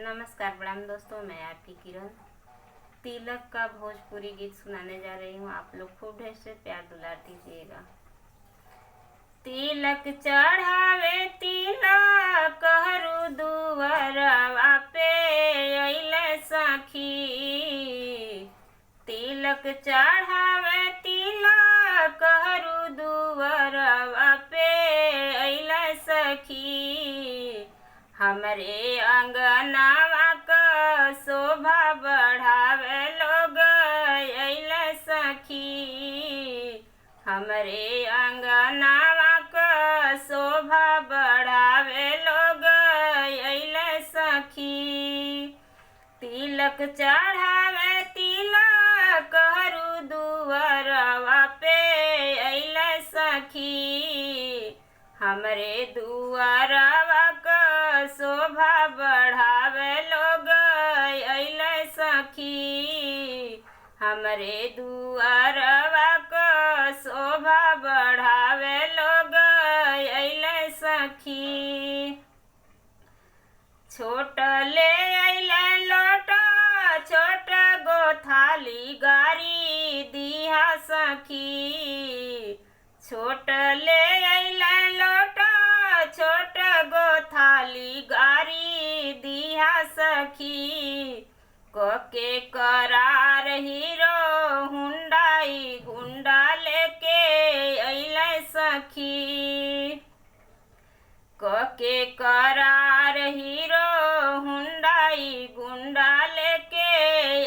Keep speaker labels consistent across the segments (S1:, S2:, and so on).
S1: नमस्कार प्रणाम दोस्तों, मैं आपकी किरण तिलक का भोजपुरी गीत सुनाने जा रही हूँ। आप लोग खूब ढेर से प्यार दुलार दीजिएगा। तिलक चढ़ावे तिलक हरू दुआरवा पे अइले सखी। तिलक चढ़ावे तिलक हरू दुआरवा पे अइले सखी। हमरे अंगनावा क शोभा बढ़ावे लोग अइले सखी। हमरे अंगनावा क शोभा बढ़ावे लोग अइले सखी। तिलक चढ़ावे तिलक हरू दुआरवा पे अइले सखी। हमरे दुआरवा क शोभा बढ़ावे लोग अइले सखी। हमरे दुआरवा क शोभा बढ़ावे लोग अइले सखी। छोट ले अइले लोट छोट गो थाली गारी दिहा सखी। छोट ले अइले लोट छोट गो थाली गारी दिहा सखी। के करार हीरो हुंडाई गुंडा लेके अइले सखी। के करार हीरो हुंडाई गुंडा लेके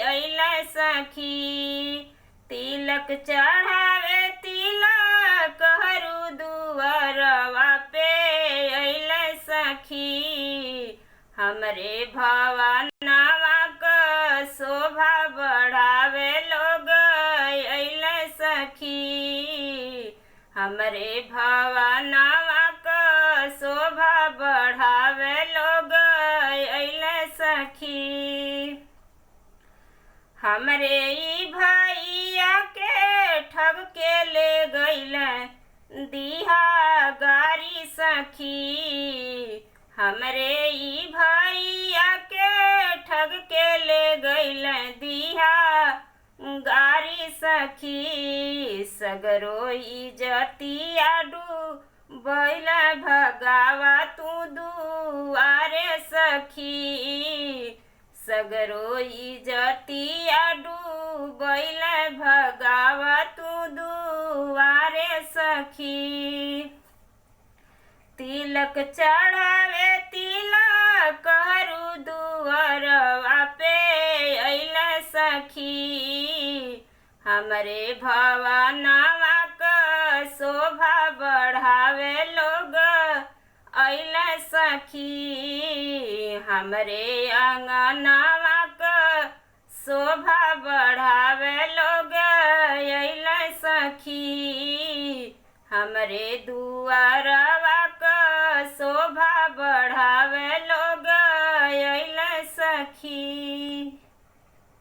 S1: अइले सखी। तिलक चढ़ावे तिलक हरू दुआरवा पे अइले सखी। हमरे भवनवा क शोभा बढ़ावे लोग अइले सखी। हमरे भवनवा क शोभा बढ़ावे लोग अइले सखी। हमरे ई भैया के ठग के ले गइले दिहा गारी सखी। हमरे ई भैया के ठग के ले गइले दिहा गारी सखी। सगरो इज्जतिया डूबैले भगावा तू दुआरे सखी। सगरो इज्जतिया डूबैले भगावा तू दुआरे सखी। तिलक चढ़ावे तिलक हरू दुआरवा पे अइले सखी। हमरे भवनवा क शोभा बढ़ावे लोग अइले सखी। हमरे अंगनावा क शोभा बढ़ावे लोग अइले सखी। हमरे दुआरवा क शोभा बढ़ावे लोग अइले सखी।